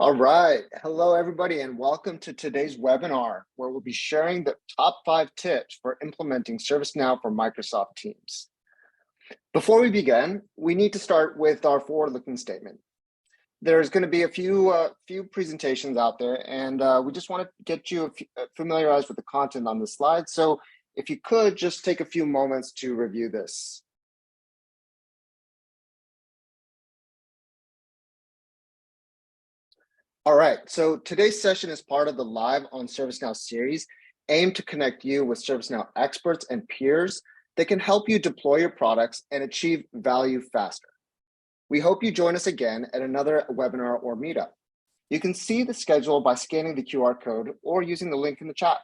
All right. Hello, everybody, and welcome to today's webinar, where we'll be sharing the top 5 tips for implementing ServiceNow for Microsoft Teams. Before we begin, we need to start with our forward-looking statement. There's going to be a few presentations out there, and we just want to get you familiarized with the content on the slide. So if you could just take a few moments to review this. All right, so today's session is part of the Live on ServiceNow series, aimed to connect you with ServiceNow experts and peers that can help you deploy your products and achieve value faster. We hope you join us again at another webinar or meetup. You can see the schedule by scanning the QR code or using the link in the chat.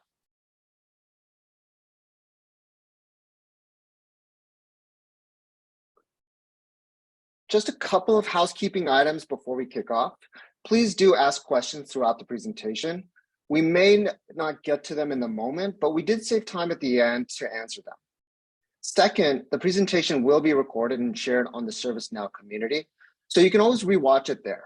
Just a couple of housekeeping items before we kick off. Please do ask questions throughout the presentation. We may not get to them in the moment, but we did save time at the end to answer them. Second, the presentation will be recorded and shared on the ServiceNow community, so you can always rewatch it there.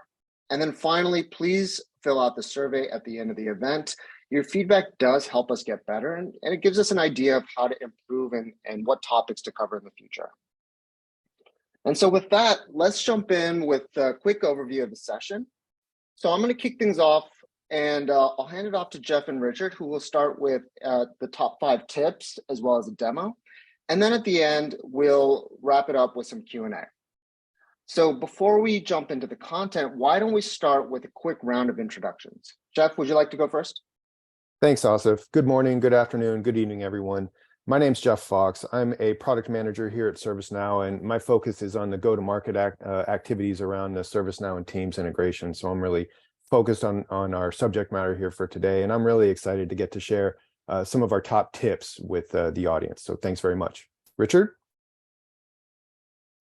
And then finally, please fill out the survey at the end of the event. Your feedback does help us get better, and it gives us an idea of how to improve and what topics to cover in the future. And so with that, let's jump in with a quick overview of the session. So I'm going to kick things off, and I'll hand it off to Jeff and Richard, who will start with the top 5 tips as well as a demo. And then at the end, we'll wrap it up with some Q&A. So before we jump into the content, why don't we start with a quick round of introductions? Jeff, would you like to go first? Thanks, Asif. Good morning, good afternoon, good evening, everyone. My name's Jeff Fox. I'm a product manager here at ServiceNow, and my focus is on the go-to-market activities around the ServiceNow and Teams integration. So I'm really focused on our subject matter here for today, and I'm really excited to get to share some of our top tips with the audience. So thanks very much. Richard?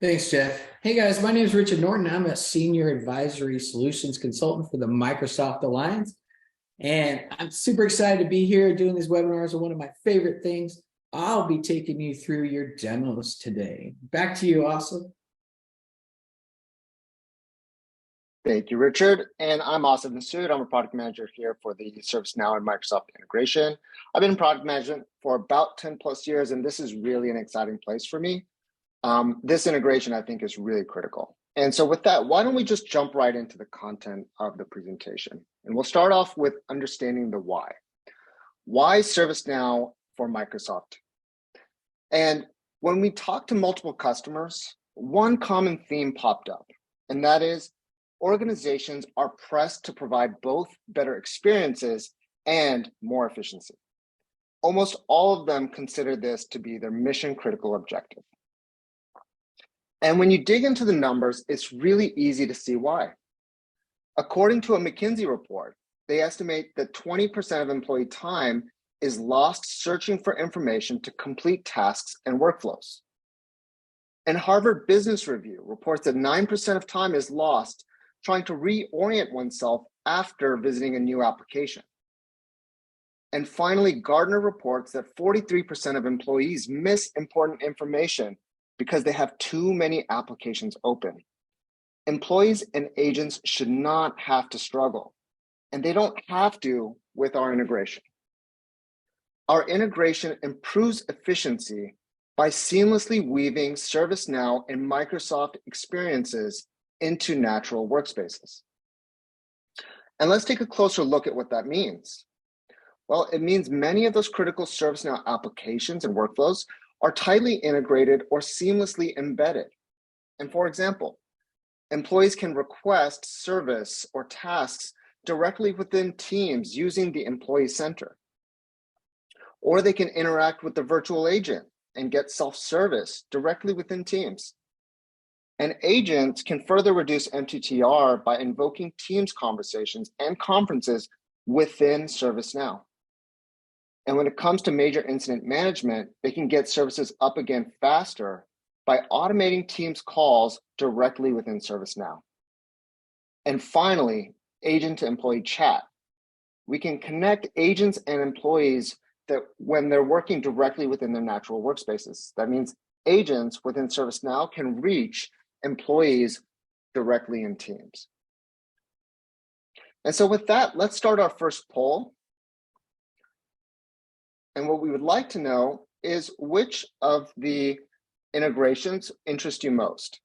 Thanks, Jeff. Hey guys, my name is Richard Norton. I'm a senior advisory solutions consultant for the Microsoft Alliance. And I'm super excited to be here doing these webinars. Are one of my favorite things. I'll be taking you through your demos today. Back to you, Asif. Thank you, Richard. And I'm Asif Masood. I'm a product manager here for the ServiceNow and Microsoft integration. I've been in product management for about 10 plus years, and this is really an exciting place for me. This integration, I think, is really critical. And so with that, why don't we just jump right into the content of the presentation? And we'll start off with understanding the why. Why ServiceNow for Microsoft? And when we talk to multiple customers, one common theme popped up, and that is organizations are pressed to provide both better experiences and more efficiency. Almost all of them consider this to be their mission-critical objective. And when you dig into the numbers, it's really easy to see why. According to a McKinsey report, they estimate that 20% of employee time is lost searching for information to complete tasks and workflows. And Harvard Business Review reports that 9% of time is lost trying to reorient oneself after visiting a new application. And finally, Gartner reports that 43% of employees miss important information because they have too many applications open. Employees and agents should not have to struggle, and they don't have to with our integration. Our integration improves efficiency by seamlessly weaving ServiceNow and Microsoft experiences into natural workspaces. And let's take a closer look at what that means. Well, it means many of those critical ServiceNow applications and workflows are tightly integrated or seamlessly embedded. And for example, employees can request service or tasks directly within Teams using the Employee Center. Or they can interact with the virtual agent and get self-service directly within Teams. And agents can further reduce MTTR by invoking Teams conversations and conferences within ServiceNow. And when it comes to major incident management, they can get services up again faster by automating Teams calls directly within ServiceNow. And finally, agent to employee chat. We can connect agents and employees that when they're working directly within their natural workspaces. That means agents within ServiceNow can reach employees directly in Teams. And so with that, let's start our first poll. And what we would like to know is which of the integrations interest you most?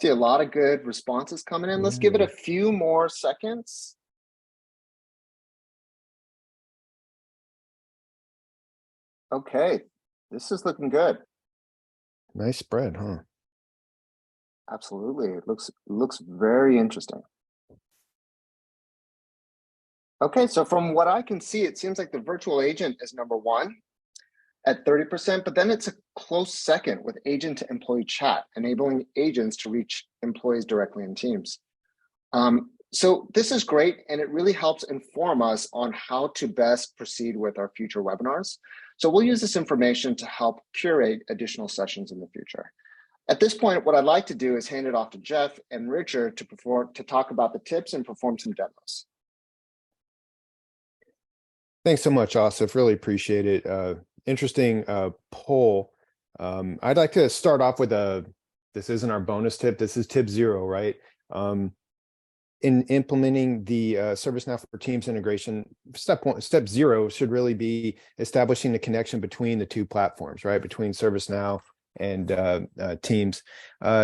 See a lot of good responses coming in. Let's give it a few more seconds. Okay, this is looking good. Nice spread, huh? Absolutely, it looks very interesting. Okay, so from what I can see, it seems like the virtual agent is number one at 30%, but then it's a close second with agent to employee chat, enabling agents to reach employees directly in Teams. So this is great, and it really helps inform us on how to best proceed with our future webinars. So we'll use this information to help curate additional sessions in the future. At this point, what I'd like to do is hand it off to Jeff and Richard to talk about the tips and perform some demos. Thanks so much, Asif. Really appreciate it. Interesting poll. I'd like to start off with this isn't our bonus tip. This is tip 0, right? In implementing the ServiceNow for Teams integration, step 0 should really be establishing the connection between the two platforms, right? Between ServiceNow and Teams.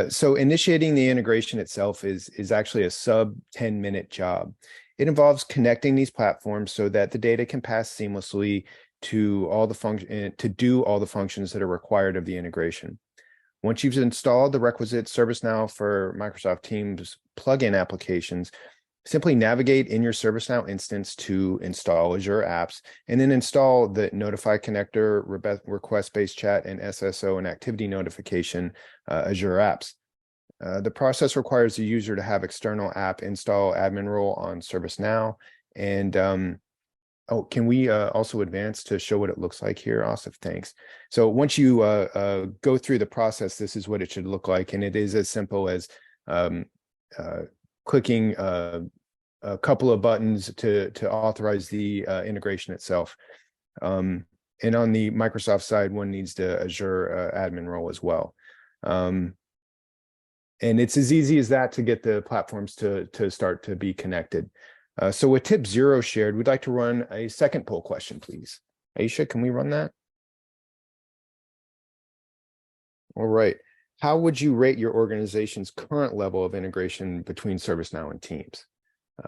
So initiating the integration itself is actually a sub 10-minute job. It involves connecting these platforms so that the data can pass seamlessly to all the to do all the functions that are required of the integration. Once you've installed the requisite ServiceNow for Microsoft Teams plugin applications, simply navigate in your ServiceNow instance to install Azure apps, and then install the Notify Connector, Request-Based Chat, and SSO and Activity Notification Azure apps. The process requires the user to have external app install admin role on ServiceNow. And oh, can we also advance to show what it looks like here? Awesome, thanks. So once you go through the process, this is what it should look like. And it is as simple as clicking a couple of buttons to authorize the integration itself. And on the Microsoft side, one needs the Azure admin role as well. And it's as easy as that to get the platforms to start to be connected. So with tip 0 shared, we'd like to run a second poll question, please. Aisha, can we run that? All right. How would you rate your organization's current level of integration between ServiceNow and Teams?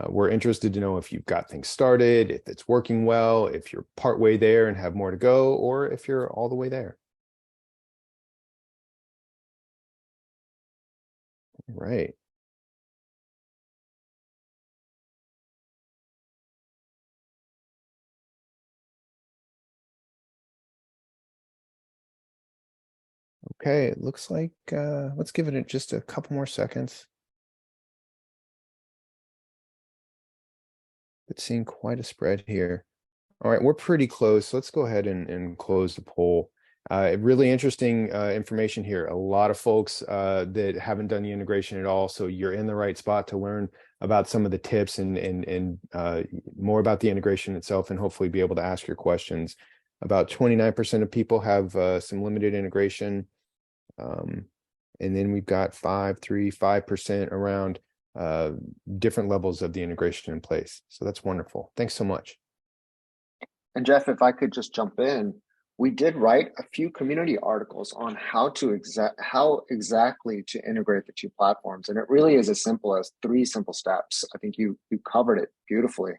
We're interested to know if you've got things started, if it's working well, if you're partway there and have more to go, or if you're all the way there. Right. Okay, it looks like let's give it just a couple more seconds. It's seeing quite a spread here. All right, we're pretty close. Let's go ahead and close the poll. Really interesting information here. A lot of folks that haven't done the integration at all, so you're in the right spot to learn about some of the tips and more about the integration itself, and hopefully be able to ask your questions. About 29% of people have some limited integration, and then we've got 5% around different levels of the integration in place. So that's wonderful. Thanks so much. And Jeff, if I could just jump in, we did write a few community articles on how exactly to integrate the two platforms. And it really is as simple as 3 simple steps. I think you covered it beautifully.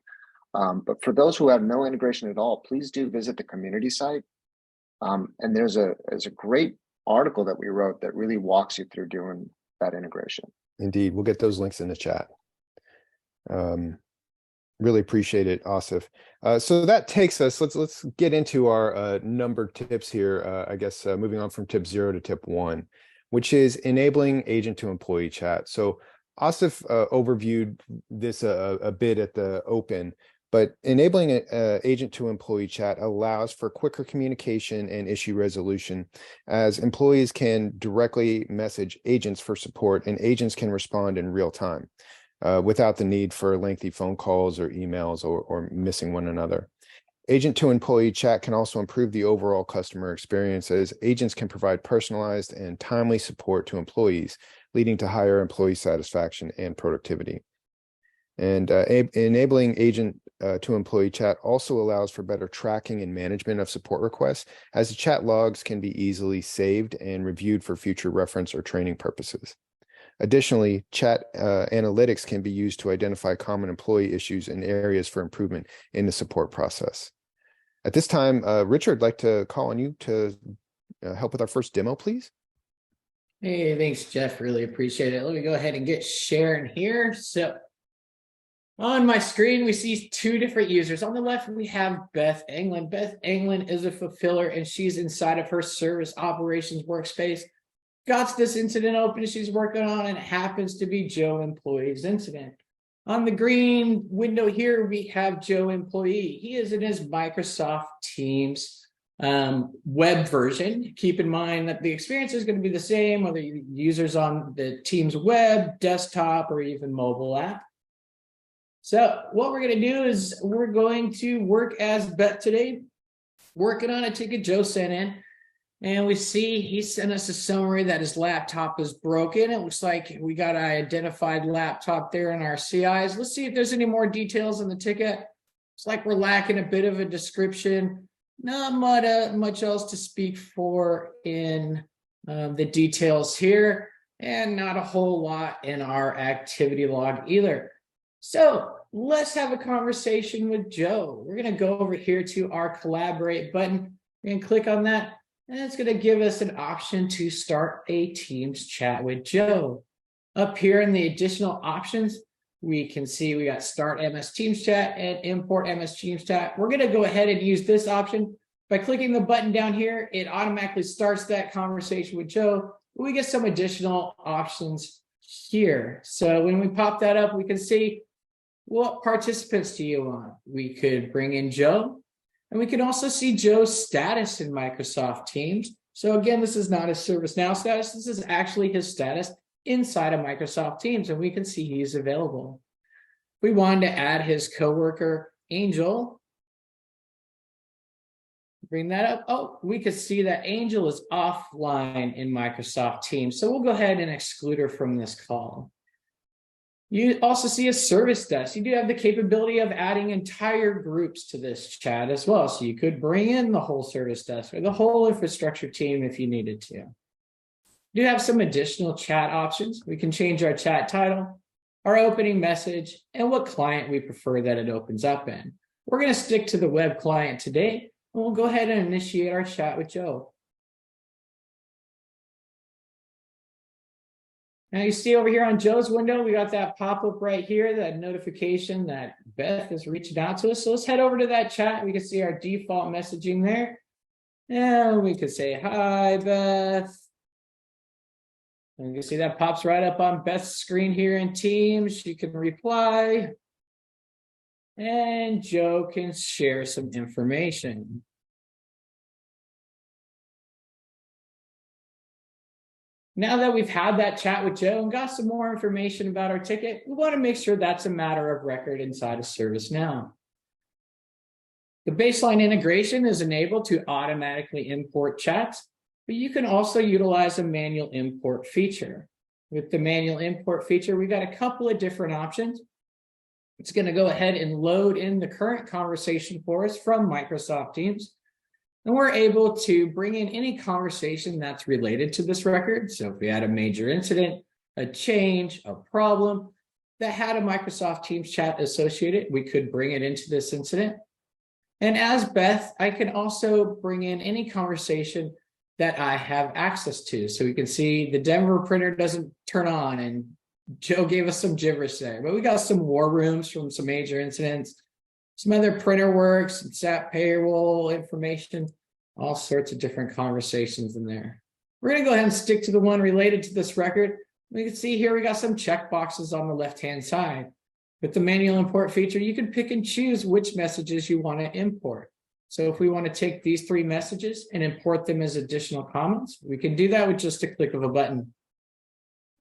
But for those who have no integration at all, please do visit the community site. And there's a great article that we wrote that really walks you through doing that integration. Indeed, we'll get those links in the chat. Really appreciate it, Asif. So that takes us, let's get into our numbered tips here, I guess moving on from tip 0 to tip 1, which is enabling agent to employee chat. So Asif overviewed this a bit at the open, But enabling agent to employee chat allows for quicker communication and issue resolution, as employees can directly message agents for support and agents can respond in real time without the need for lengthy phone calls or emails or missing one another. Agent to employee chat can also improve the overall customer experience, as agents can provide personalized and timely support to employees, leading to higher employee satisfaction and productivity. And enabling agent to employee chat also allows for better tracking and management of support requests, as the chat logs can be easily saved and reviewed for future reference or training purposes. Additionally, chat analytics can be used to identify common employee issues and areas for improvement in the support process. At this time, Richard, I'd like to call on you to help with our first demo, please. Hey, thanks, Jeff. Really appreciate it. Let me go ahead and get sharing here. So on my screen, we see two different users. On the left, we have Beth Englund. Beth Englund is a fulfiller, and she's inside of her service operations workspace. Got this incident open she's working on, and it happens to be Joe employee's incident. On the green window here, we have Joe employee. He is in his Microsoft Teams web version. Keep in mind that the experience is going to be the same whether you users on the Teams web, desktop, or even mobile app. So what we're going to do is we're going to work as Beth today, working on a ticket Joe sent in. And we see he sent us a summary that his laptop is broken. It looks like we got an identified laptop there in our CIs. Let's see if there's any more details in the ticket. It's like we're lacking a bit of a description. Not much else to speak for in the details here, and not a whole lot in our activity log either. So let's have a conversation with Joe. We're going to go over here to our collaborate button and click on that. And it's going to give us an option to start a Teams chat with Joe. Up here in the additional options, we can see we got start MS Teams chat and import MS Teams chat. We're going to go ahead and use this option. By clicking the button down here, it automatically starts that conversation with Joe. We get some additional options here. So when we pop that up, we can see what participants do you want. We could bring in Joe. And we can also see Joe's status in Microsoft Teams. So again, this is not his ServiceNow status. This is actually his status inside of Microsoft Teams, and we can see he's available. If we wanted to add his coworker, Angel, bring that up. Oh, we could see that Angel is offline in Microsoft Teams. So we'll go ahead and exclude her from this call. You also see a service desk. You do have the capability of adding entire groups to this chat as well. So you could bring in the whole service desk or the whole infrastructure team if you needed to. You do have some additional chat options. We can change our chat title, our opening message, and what client we prefer that it opens up in. We're going to stick to the web client today, and we'll go ahead and initiate our chat with Joe. Now you see over here on Joe's window, we got that pop-up right here, that notification that Beth is reaching out to us. So let's head over to that chat. We can see our default messaging there. And we could say, hi, Beth. And you can see that pops right up on Beth's screen here in Teams. She can reply. And Joe can share some information. Now that we've had that chat with Joe and got some more information about our ticket, we want to make sure that's a matter of record inside of ServiceNow. The baseline integration is enabled to automatically import chats, but you can also utilize a manual import feature. With the manual import feature, we got a couple of different options. It's going to go ahead and load in the current conversation for us from Microsoft Teams. And we're able to bring in any conversation that's related to this record. So if we had a major incident, a change, a problem that had a Microsoft Teams chat associated, we could bring it into this incident. And as Beth, I can also bring in any conversation that I have access to. So we can see the Denver printer doesn't turn on, and Joe gave us some gibberish there, but we got some war rooms from some major incidents, some other printer work, some SAP payroll information, all sorts of different conversations in there. We're going to go ahead and stick to the one related to this record. We can see here we got some check boxes on the left-hand side. With the manual import feature, you can pick and choose which messages you want to import. So if we want to take these 3 messages and import them as additional comments, we can do that with just a click of a button.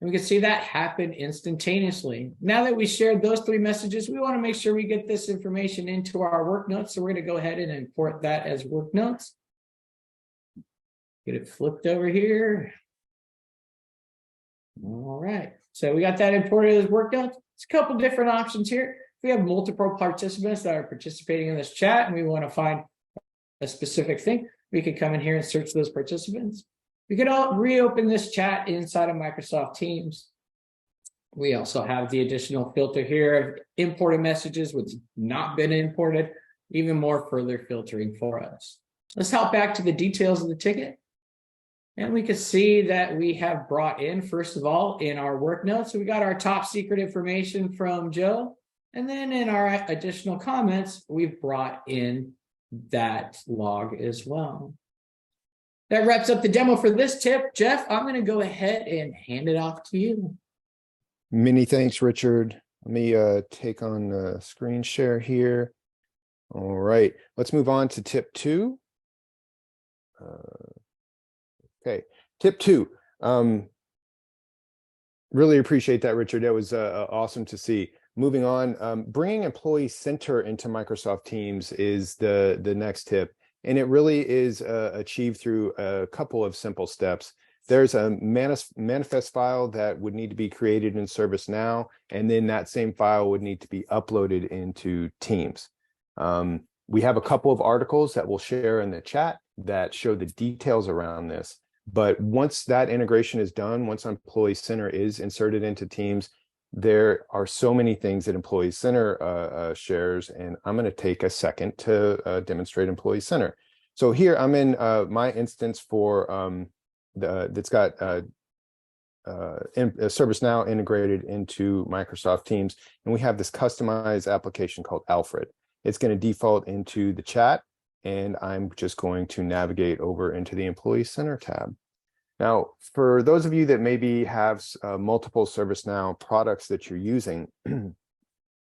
And we can see that happen instantaneously. Now that we shared those 3 messages, we want to make sure we get this information into our work notes. So we're going to go ahead and import that as work notes. Get it flipped over here. All right. So we got that imported as work notes. It's a couple different options here. If we have multiple participants that are participating in this chat and we want to find a specific thing, we could come in here and search those participants. We could all reopen this chat inside of Microsoft Teams. We also have the additional filter here of imported messages, which not been imported, even more further filtering for us. Let's hop back to the details of the ticket. And we can see that we have brought in, first of all, in our work notes, so we got our top secret information from Joe. And then in our additional comments, we've brought in that log as well. That wraps up the demo for this tip. Jeff, I'm going to go ahead and hand it off to you. Many thanks, Richard. Let me take on the screen share here. All right, let's move on to tip 2. Okay, tip 2. Really appreciate that, Richard. That was awesome to see. Moving on, bringing Employee Center into Microsoft Teams is the next tip. And it really is achieved through a couple of simple steps. There's a manifest file that would need to be created in ServiceNow, and then that same file would need to be uploaded into Teams. We have a couple of articles that we'll share in the chat that show the details around this. But once that integration is done, once Employee Center is inserted into Teams, there are so many things that Employee Center shares, and I'm going to take a second to demonstrate Employee Center. So here I'm in my instance for that's got ServiceNow integrated into Microsoft Teams, and we have this customized application called Alfred. It's going to default into the chat, and I'm just going to navigate over into the Employee Center tab. Now, for those of you that maybe have multiple ServiceNow products that you're using,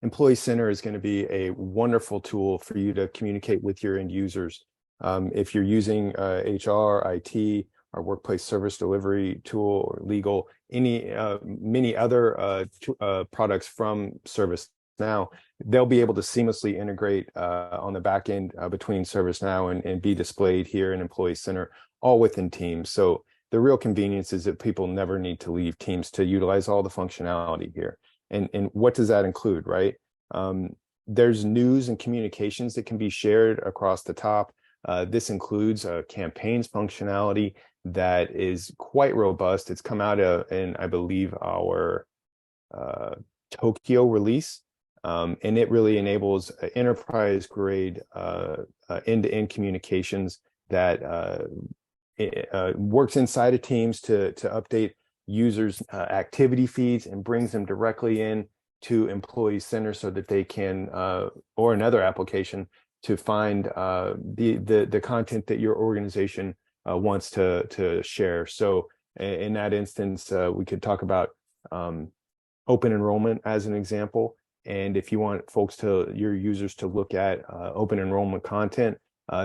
Employee Center is going to be a wonderful tool for you to communicate with your end users. If you're using HR, IT, our workplace service delivery tool, or legal, many other products from ServiceNow, they'll be able to seamlessly integrate on the back end between ServiceNow and be displayed here in Employee Center, all within Teams. So the real convenience is that people never need to leave Teams to utilize all the functionality here. And what does that include, right? There's news and communications that can be shared across the top. This includes campaigns functionality that is quite robust. It's come out in, I believe, our Tokyo release, and it really enables enterprise-grade end-to-end communications that works inside of Teams to update users' activity feeds and brings them directly in to Employee Center so that they can, or another application, to find the content that your organization wants to share. So in that instance, we could talk about open enrollment as an example. And if you want your users to look at open enrollment content,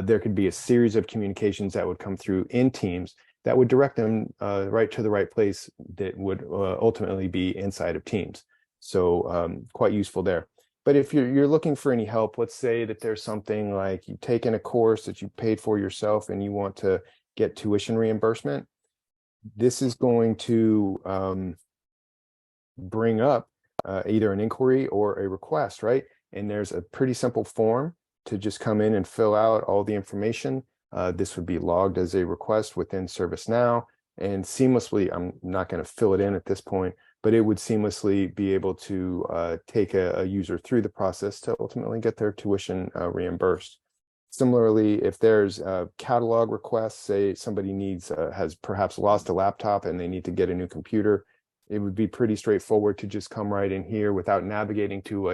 there could be a series of communications that would come through in Teams that would direct them right to the right place that would ultimately be inside of Teams. So quite useful there. But if you're looking for any help, let's say that there's something like you've taken a course that you paid for yourself and you want to get tuition reimbursement, this is going to bring up either an inquiry or a request, right? And there's a pretty simple form to just come in and fill out all the information. This would be logged as a request within ServiceNow, and seamlessly, I'm not going to fill it in at this point, but it would seamlessly be able to take a user through the process to ultimately get their tuition reimbursed. Similarly, if there's a catalog request, say somebody has perhaps lost a laptop and they need to get a new computer, it would be pretty straightforward to just come right in here without navigating to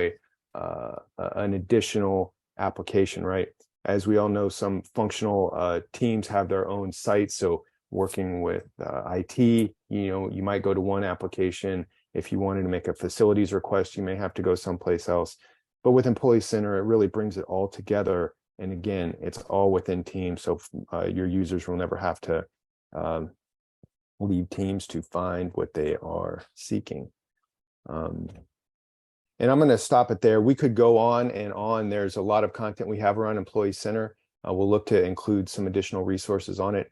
an additional application, right? As we all know, some functional teams have their own sites. So working with IT, you might go to one application If you wanted to make a facilities request, you may have to go someplace else. But with Employee Center, it really brings it all together. And again, it's all within Teams. So your users will never have to leave Teams to find what they are seeking. And I'm going to stop it there. We could go on and on. There's a lot of content we have around Employee Center. We'll look to include some additional resources on it.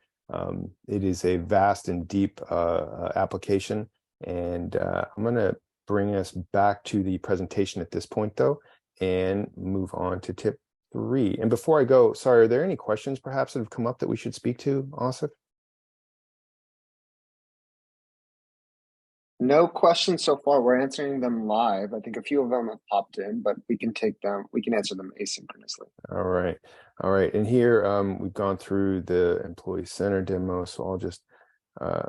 It is a vast and deep application. And I'm going to bring us back to the presentation at this point, though, and move on to tip 3. And before I go, sorry, are there any questions perhaps that have come up that we should speak to, Asif? No questions so far. We're answering them live. I think a few of them have popped in, but we can take them. We can answer them asynchronously. All right. All right. And here we've gone through the Employee Center demo. So I'll just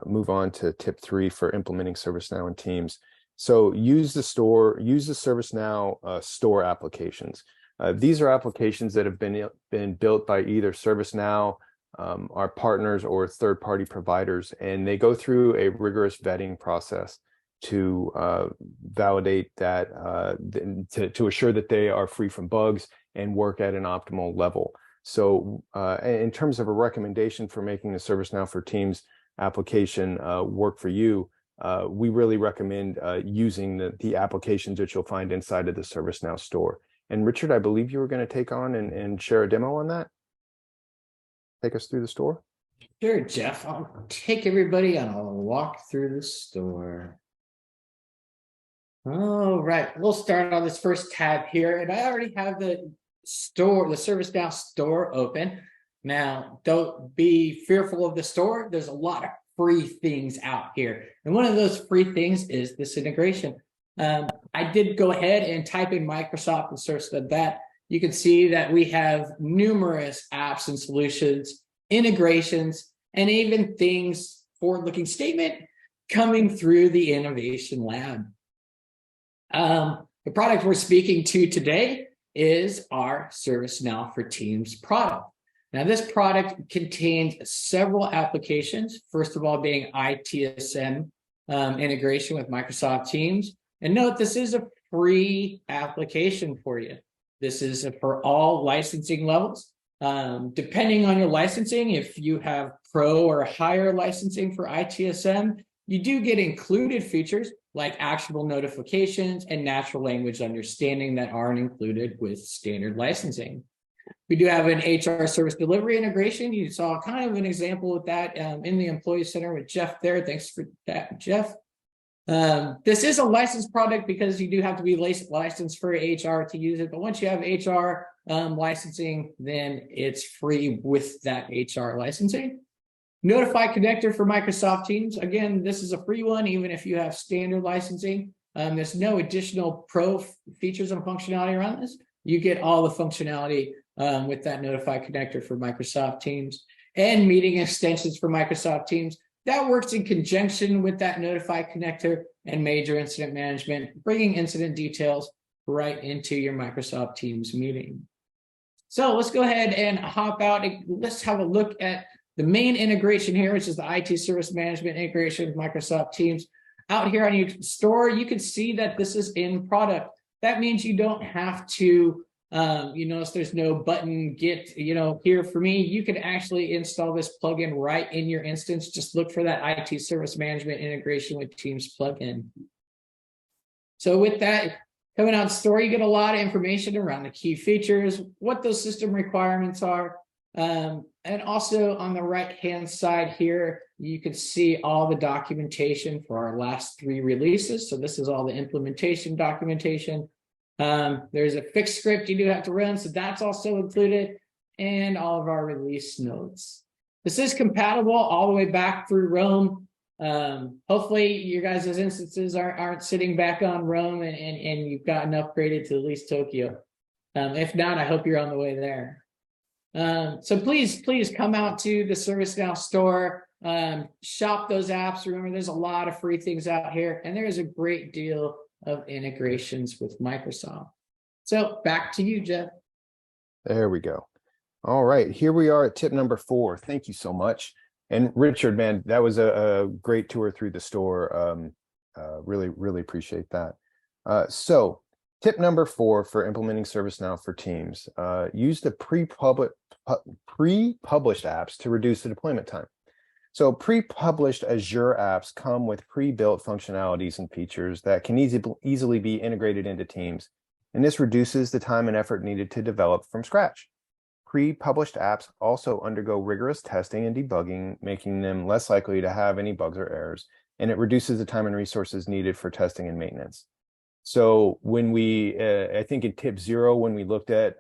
move on to tip 3 for implementing ServiceNow and Teams. So use the ServiceNow store applications. These are applications that have been built by either ServiceNow, our partners, or third-party providers, and they go through a rigorous vetting process to validate that, to assure that they are free from bugs and work at an optimal level. So in terms of a recommendation for making the ServiceNow for Teams application work for you, we really recommend using the applications that you'll find inside of the ServiceNow store. And Richard, I believe you were going to take on and share a demo on that. Take us through the store. Sure, Jeff. I'll take everybody on a walk through the store. All right, we'll start on this first tab here, and I already have the store, the ServiceNow store open. Now, don't be fearful of the store. There's a lot of free things out here, and one of those free things is this integration. I did go ahead and type in Microsoft and search that. You can see that we have numerous apps and solutions, integrations, and even things, forward-looking statement, coming through the Innovation Lab. The product we're speaking to today is our ServiceNow for Teams product. Now, this product contains several applications, first of all being ITSM integration with Microsoft Teams. And note, this is a free application for you. This is for all licensing levels. Depending on your licensing, if you have pro or higher licensing for ITSM, you do get included features like actionable notifications and natural language understanding that aren't included with standard licensing. We do have an HR service delivery integration. You saw kind of an example of that in the Employee Center with Jeff there. Thanks for that, Jeff. This is a licensed product because you do have to be licensed for HR to use it. But once you have HR licensing, then it's free with that HR licensing. Notify connector for Microsoft Teams. Again, this is a free one, even if you have standard licensing. There's no additional pro features and functionality around this. You get all the functionality with that Notify connector for Microsoft Teams, and meeting extensions for Microsoft Teams. That works in conjunction with that Notify connector and major incident management, bringing incident details right into your Microsoft Teams meeting. So let's go ahead and hop out and let's have a look at the main integration here, which is the IT service management integration with Microsoft Teams. Out here on your store, you can see that this is in product. That means you don't have to you notice there's no button get here for me. You can actually install this plugin right in your instance. Just look for that IT service management integration with Teams plugin. So with that, coming out store, you get a lot of information around the key features, what those system requirements are. And also on the right-hand side here, you can see all the documentation for our last 3 releases. So this is all the implementation documentation. There's a fixed script you do have to run, so that's also included, and all of our release notes. This is compatible all the way back through Rome. Hopefully your guys' instances aren't sitting back on Rome and you've gotten upgraded to at least Tokyo. If not, I hope you're on the way there. So please come out to the ServiceNow store, shop those apps. Remember, there's a lot of free things out here, and there's a great deal of integrations with Microsoft. So back to you, Jeff. There we go. All right, here we are at tip number 4. Thank you so much. And Richard, man, that was a great tour through the store. Really appreciate that. So tip number 4 for implementing ServiceNow for teams, use the pre-published apps to reduce the deployment time. So pre-published Azure apps come with pre-built functionalities and features that can easily be integrated into teams. And this reduces the time and effort needed to develop from scratch. Pre-published apps also undergo rigorous testing and debugging, making them less likely to have any bugs or errors, and it reduces the time and resources needed for testing and maintenance. So when we, I think in tip 0, when we looked at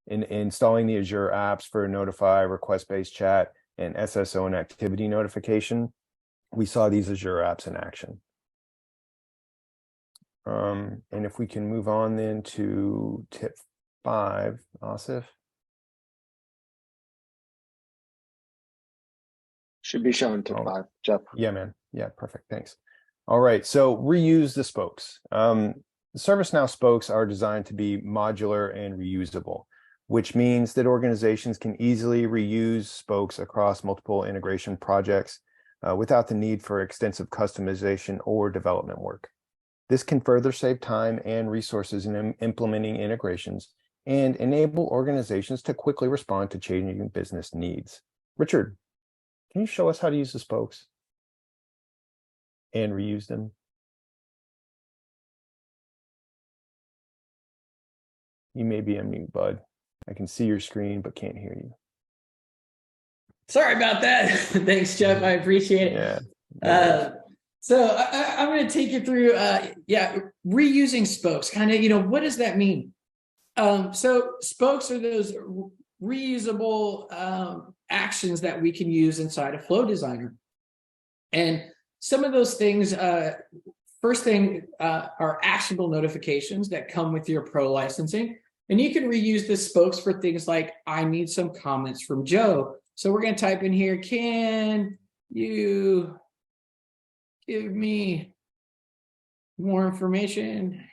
installing the Azure apps for Notify, request-based chat, and SSO and activity notification, we saw these Azure apps in action. And if we can move on then to tip 5, Asif. Should be shown tip 5, Jeff. Yeah, man. Yeah, perfect. Thanks. All right. So reuse the spokes. The ServiceNow spokes are designed to be modular and reusable, which means that organizations can easily reuse spokes across multiple integration projects without the need for extensive customization or development work. This can further save time and resources in implementing integrations and enable organizations to quickly respond to changing business needs. Richard, can you show us how to use the spokes and reuse them? You may be on mute, bud. I can see your screen, but can't hear you. Sorry about that. Thanks, Jeff. I appreciate it. Yeah. So I'm going to take you through, reusing spokes. Kind of, what does that mean? So spokes are those reusable actions that we can use inside a Flow Designer. And some of those things, first thing are actionable notifications that come with your pro licensing. And you can reuse the spokes for things like, I need some comments from Joe. So we're going to type in here, can you give me more information?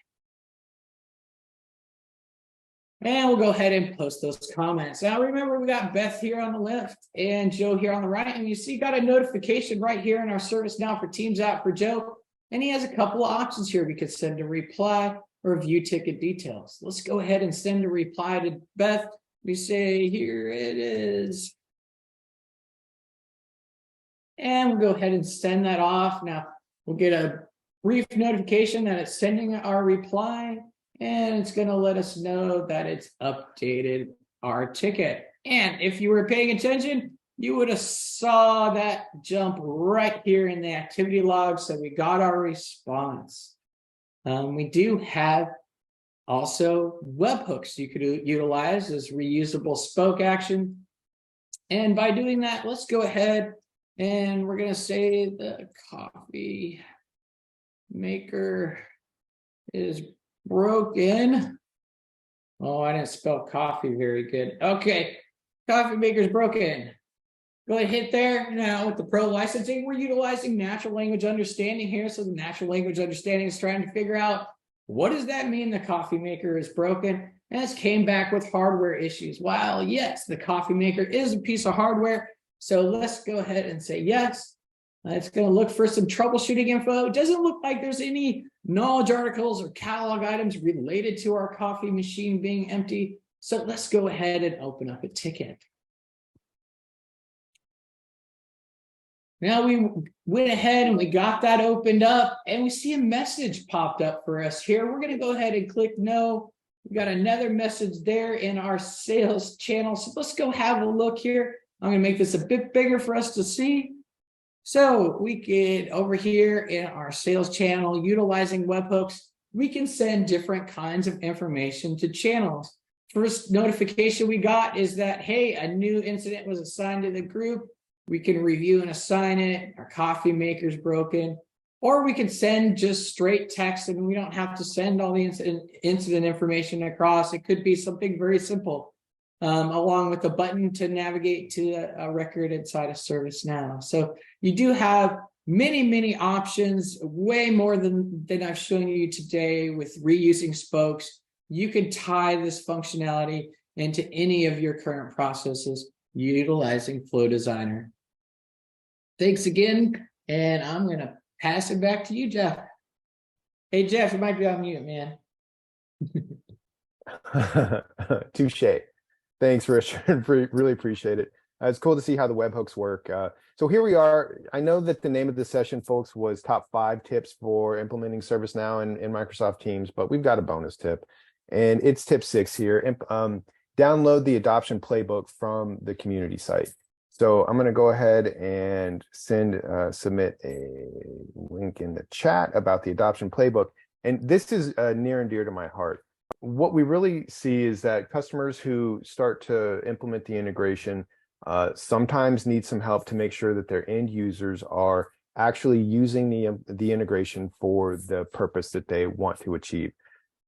And we'll go ahead and post those comments. Now, remember, we got Beth here on the left and Joe here on the right. And you see, got a notification right here in our ServiceNow for Teams app for Joe. And he has a couple of options here. We could send a reply or view ticket details. Let's go ahead and send a reply to Beth. We say, here it is. And we'll go ahead and send that off. Now, we'll get a brief notification that it's sending our reply. And it's going to let us know that it's updated our ticket. And if you were paying attention, you would have saw that jump right here in the activity log. So we got our response. We do have also webhooks you could utilize as reusable spoke action. And by doing that, let's go ahead and we're going to say the coffee maker is broken. Oh, I didn't spell coffee very good. Okay, coffee maker's broken. Go ahead, hit there. Now with the pro licensing, we're utilizing natural language understanding here. So the natural language understanding is trying to figure out, what does that mean the coffee maker is broken? And this came back with hardware issues. Well, yes, the coffee maker is a piece of hardware. So let's go ahead and say yes. It's going to look for some troubleshooting info. It doesn't look like there's any knowledge articles or catalog items related to our coffee machine being empty. So let's go ahead and open up a ticket. Now we went ahead and we got that opened up and we see a message popped up for us here. We're going to go ahead and click no. We've got another message there in our sales channel. So let's go have a look here. I'm going to make this a bit bigger for us to see. So we get over here in our sales channel, utilizing webhooks, we can send different kinds of information to channels. First notification we got is that, hey, a new incident was assigned to the group. We can review and assign it. Our coffee maker's broken. Or we can send just straight text and we don't have to send all the incident information across. It could be something very simple. Along with a button to navigate to a record inside of ServiceNow. So you do have many, many options, way more than I've shown you today with reusing spokes. You can tie this functionality into any of your current processes utilizing Flow Designer. Thanks again, and I'm going to pass it back to you, Jeff. Hey, Jeff, you might be on mute, man. Touche. Thanks, Richard. Really appreciate it. It's cool to see how the webhooks work. So here we are. I know that the name of the session, folks, was top 5 tips for implementing ServiceNow in Microsoft Teams, but we've got a bonus tip, and it's tip 6 here. Download the adoption playbook from the community site. So I'm going to go ahead and submit a link in the chat about the adoption playbook. And this is near and dear to my heart. What we really see is that customers who start to implement the integration sometimes need some help to make sure that their end users are actually using the integration for the purpose that they want to achieve.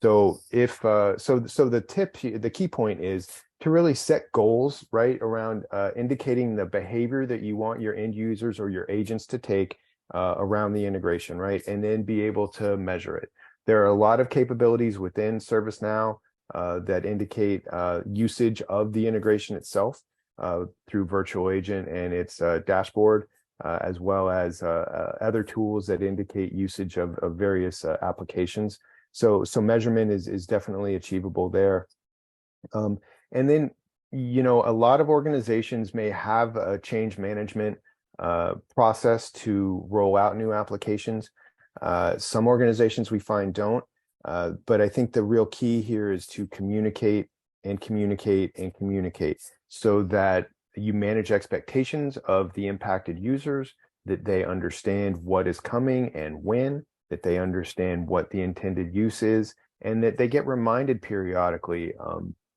So if the key point is to really set goals, right, around indicating the behavior that you want your end users or your agents to take around the integration, right, and then be able to measure it. There are a lot of capabilities within ServiceNow that indicate usage of the integration itself through Virtual Agent and its dashboard, as well as other tools that indicate usage of various applications. So measurement is definitely achievable there. And then, you know, a lot of organizations may have a change management process to roll out new applications. Some organizations we find don't, but I think the real key here is to communicate and communicate and communicate so that you manage expectations of the impacted users, that they understand what is coming and when, that they understand what the intended use is, and that they get reminded periodically,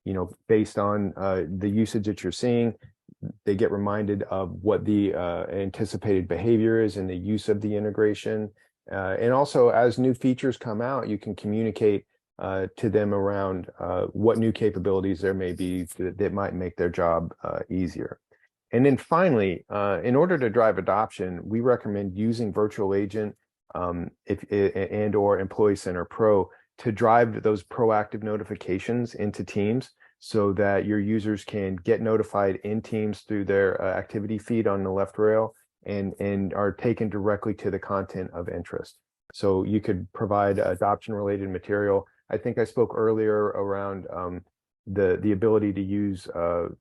you know, based on the usage that you're seeing. They get reminded of what the anticipated behavior is and the use of the integration. And also, as new features come out, you can communicate to them around what new capabilities there may be that might make their job easier. And then finally, in order to drive adoption, we recommend using Virtual Agent and or Employee Center Pro to drive those proactive notifications into Teams so that your users can get notified in Teams through their activity feed on the left rail and are taken directly to the content of interest. So you could provide adoption related material. I think I spoke earlier around the ability to use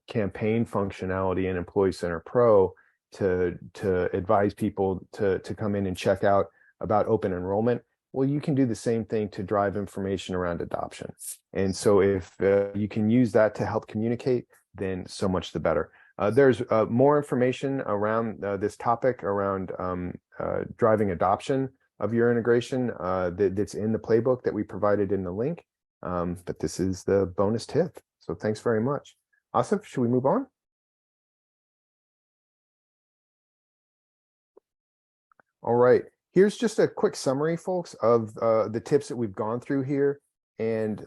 campaign functionality in Employee Center Pro to advise people to come in and check out about open enrollment. Well, you can do the same thing to drive information around adoption. And so if you can use that to help communicate, then so much the better. There's more information around this topic around driving adoption of your integration that's in the playbook that we provided in the link. But this is the bonus tip. So thanks very much. Asif, should we move on? All right. Here's just a quick summary, folks, of the tips that we've gone through here. And,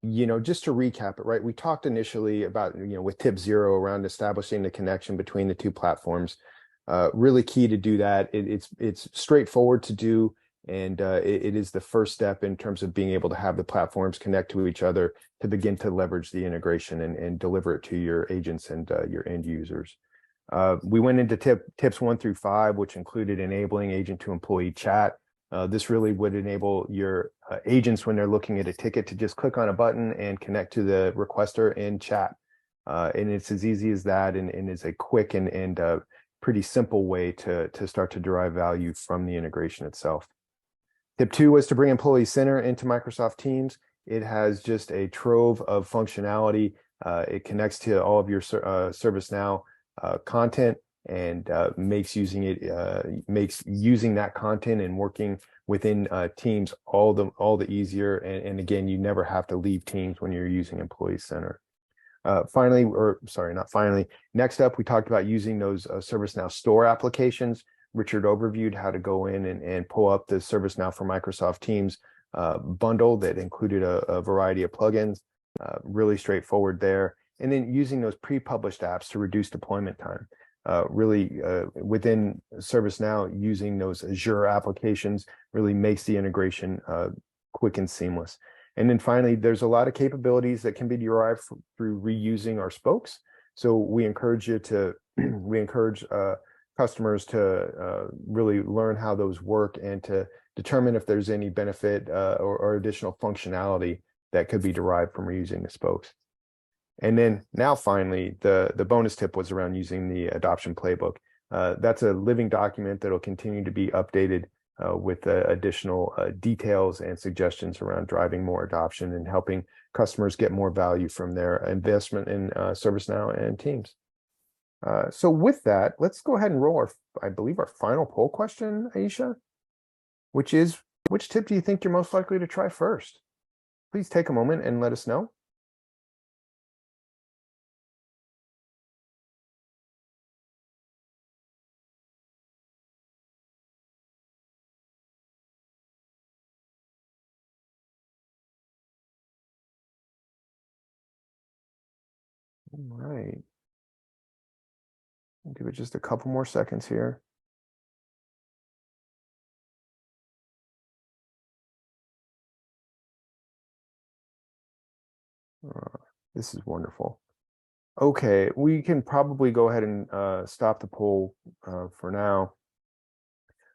you know, just to recap it, right? We talked initially about, you know, with tip 0 around establishing the connection between the two platforms. Really key to do that. It's straightforward to do. And it is the first step in terms of being able to have the platforms connect to each other to begin to leverage the integration and deliver it to your agents and your end users. We went into tips 1 through 5, which included enabling agent to employee chat. This really would enable your agents when they're looking at a ticket to just click on a button and connect to the requester and chat. And it's as easy as that, and is a quick and pretty simple way to start to derive value from the integration itself. Tip 2 was to bring Employee Center into Microsoft Teams. It has just a trove of functionality. It connects to all of your ServiceNow content and makes using that content and working within Teams all the easier. And again, you never have to leave Teams when you're using Employee Center. Next up, we talked about using those ServiceNow store applications. Richard overviewed how to go in and pull up the ServiceNow for Microsoft Teams bundle that included a variety of plugins. Really straightforward there. And then using those pre-published apps to reduce deployment time. Really within ServiceNow, using those Azure applications really makes the integration quick and seamless. And then finally, there's a lot of capabilities that can be derived through reusing our spokes. So we encourage you to, customers to really learn how those work and to determine if there's any benefit or additional functionality that could be derived from reusing the spokes. And then now finally, the bonus tip was around using the adoption playbook. That's a living document that'll continue to be updated with additional details and suggestions around driving more adoption and helping customers get more value from their investment in ServiceNow and Teams. So with that, let's go ahead and roll I believe, our final poll question, Aisha, which is, which tip do you think you're most likely to try first? Please take a moment and let us know. All right. I'll give it just a couple more seconds here. This is wonderful. Okay, we can probably go ahead and stop the poll for now.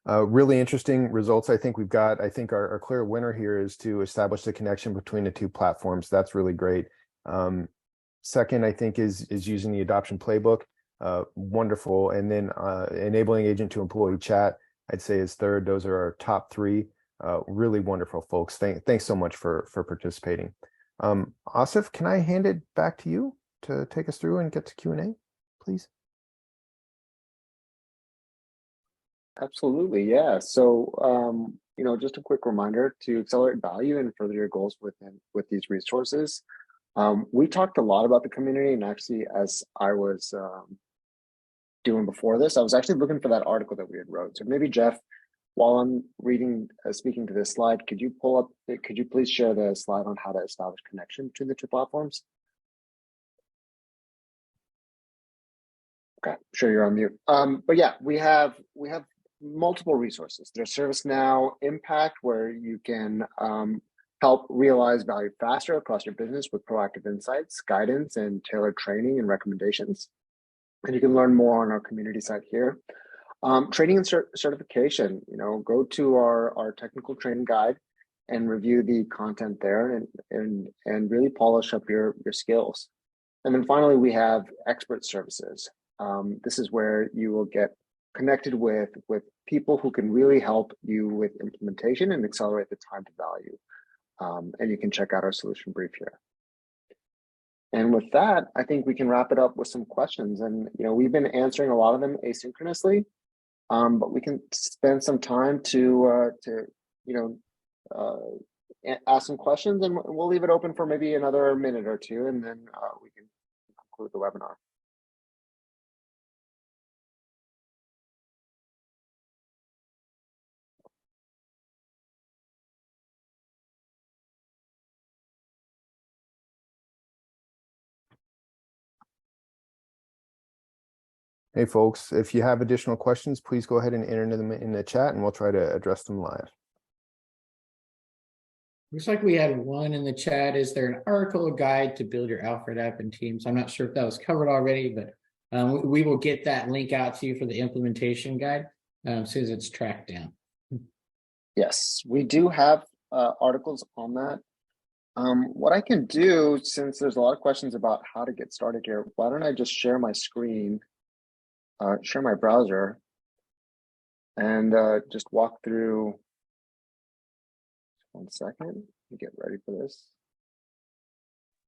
Really interesting results I think we've got. I think our clear winner here is to establish the connection between the two platforms. That's really great. Second, I think, is using the adoption playbook. Wonderful. And then enabling agent to employee chat, I'd say, is third. Those are our top three. Really wonderful, folks. Thanks so much for participating. Asif, can I hand it back to you to take us through and get to Q&A, please? Absolutely, yeah. So, just a quick reminder to accelerate value and further your goals with these resources. We talked a lot about the community, and actually, as I was doing before this, I was actually looking for that article that we had wrote. So maybe Jeff, while I'm speaking to this slide, could you please share the slide on how to establish connection between the two platforms? Okay, sure, you're on mute. But yeah, we have multiple resources. There's ServiceNow Impact, where you can help realize value faster across your business with proactive insights, guidance, and tailored training and recommendations. And you can learn more on our community site here. Training and certification, go to our technical training guide and review the content there and really polish up your skills. And then finally, we have expert services. This is where you will get connected with people who can really help you with implementation and accelerate the time to value. And you can check out our solution brief here. And with that, I think we can wrap it up with some questions. And we've been answering a lot of them asynchronously, but we can spend some time to ask some questions, and we'll leave it open for maybe another minute or two, and then we can conclude the webinar. Hey, folks, if you have additional questions, please go ahead and enter them in the chat, and we'll try to address them live. Looks like we had one in the chat. Is there an article or guide to build your Alfred app in Teams? I'm not sure if that was covered already, but we will get that link out to you for the implementation guide as soon as it's tracked down. Yes, we do have articles on that. What I can do, since there's a lot of questions about how to get started here, why don't I just share my screen, share my browser, and just walk through. 1 second, get ready for this.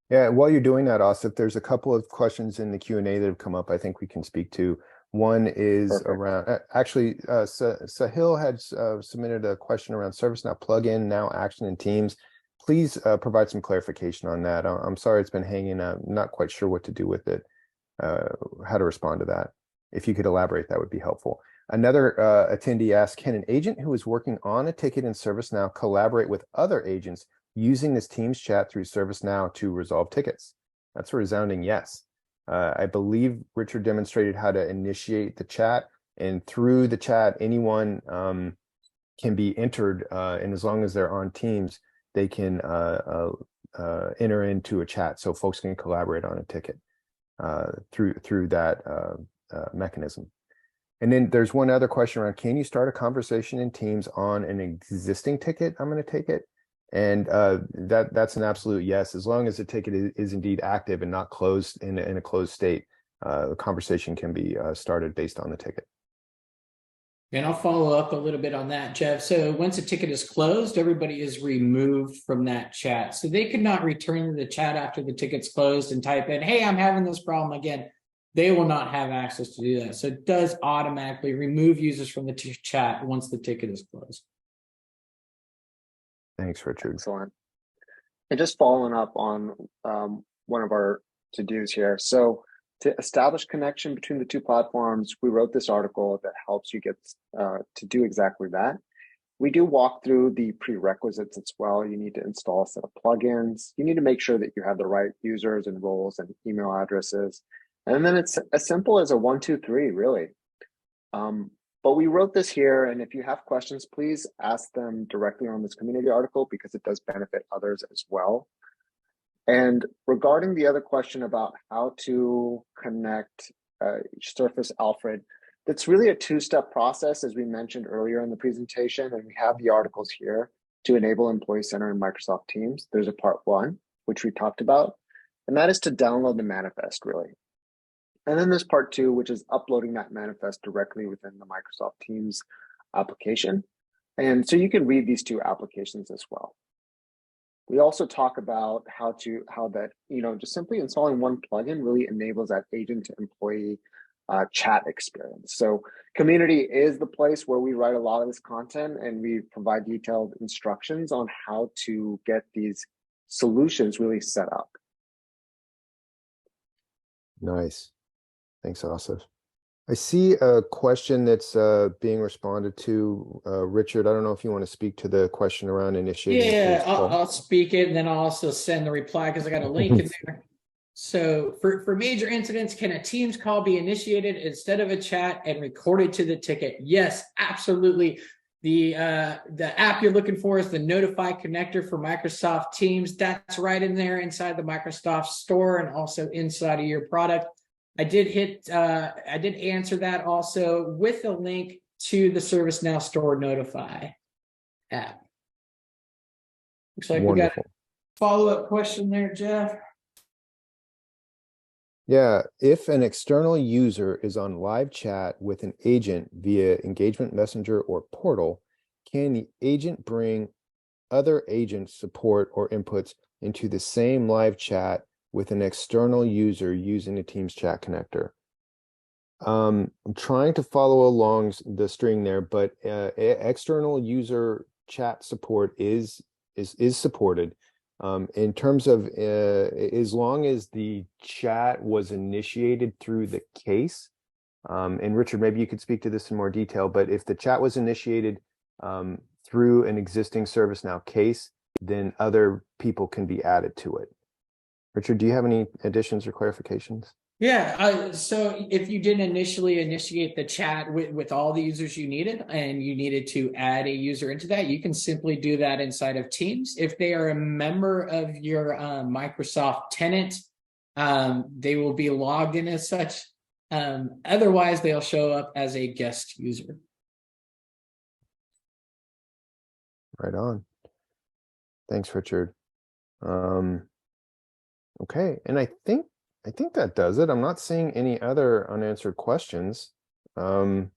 Yeah, while you're doing that, Asif, there's a couple of questions in the Q&A that have come up I think we can speak to. One is Perfect. around, actually, Sahil had submitted a question around ServiceNow plugin, now action in Teams. Please provide some clarification on that. I'm sorry it's been hanging out. I'm not quite sure what to do with it, how to respond to that. If you could elaborate, that would be helpful. Another attendee asked, can an agent who is working on a ticket in ServiceNow collaborate with other agents using this Teams chat through ServiceNow to resolve tickets? That's a resounding yes. I believe Richard demonstrated how to initiate the chat, and through the chat, anyone can be entered, and as long as they're on Teams, they can enter into a chat so folks can collaborate on a ticket through that mechanism. And then there's one other question around, can you start a conversation in Teams on an existing ticket? I'm going to take it. And that's an absolute yes, as long as the ticket is indeed active and not closed in a closed state. The conversation can be started based on the ticket. And I'll follow up a little bit on that, Jeff. So once a ticket is closed, everybody is removed from that chat. So they could not return to the chat after the ticket's closed and type in, hey, I'm having this problem again. They will not have access to do that. So it does automatically remove users from the chat once the ticket is closed. Thanks, Richard. Excellent. And just following up on one of our to-dos here. So to establish connection between the two platforms, we wrote this article that helps you get to do exactly that. We do walk through the prerequisites as well. You need to install a set of plugins. You need to make sure that you have the right users and roles and email addresses. And then it's as simple as a 1, 2, 3, really. But we wrote this here, and if you have questions, please ask them directly on this community article because it does benefit others as well. And regarding the other question about how to connect Surface Alfred, that's really a two-step process, as we mentioned earlier in the presentation, and we have the articles here to enable Employee Center in Microsoft Teams. There's a part 1, which we talked about, and that is to download the manifest, really. And then there's part 2, which is uploading that manifest directly within the Microsoft Teams application. And so you can read these two applications as well. We also talk about how that, just simply installing one plugin really enables that agent to employee chat experience. So community is the place where we write a lot of this content, and we provide detailed instructions on how to get these solutions really set up. Nice. Thanks, Asif. I see a question that's being responded to. Richard, I don't know if you want to speak to the question around initiating. Yeah, I'll speak it, and then I'll also send the reply because I got a link in there. So for major incidents, can a Teams call be initiated instead of a chat and recorded to the ticket? Yes, absolutely. The app you're looking for is the Notify connector for Microsoft Teams. That's right in there inside the Microsoft Store and also inside of your product. I did answer that also with a link to the ServiceNow Store Notify app. Looks like Wonderful. We got a follow-up question there, Jeff. Yeah, if an external user is on live chat with an agent via Engagement Messenger or Portal, can the agent bring other agent support or inputs into the same live chat with an external user using a Teams chat connector? I'm trying to follow along the string there, but external user chat support is supported. In terms of as long as the chat was initiated through the case, and Richard, maybe you could speak to this in more detail, but if the chat was initiated through an existing ServiceNow case, then other people can be added to it. Richard, do you have any additions or clarifications? Yeah, so if you didn't initially initiate the chat with all the users you needed and you needed to add a user into that, you can simply do that inside of Teams. If they are a member of your Microsoft tenant, they will be logged in as such. Otherwise, they'll show up as a guest user. Right on. Thanks, Richard. Okay, and I think that does it. I'm not seeing any other unanswered questions. We've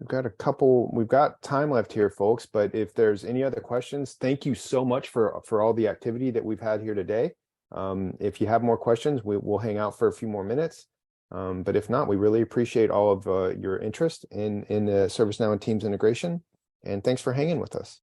got time left here, folks, but if there's any other questions, thank you so much for all the activity that we've had here today. If you have more questions, we'll hang out for a few more minutes. But if not, we really appreciate all of your interest in the ServiceNow and Teams integration. And thanks for hanging with us.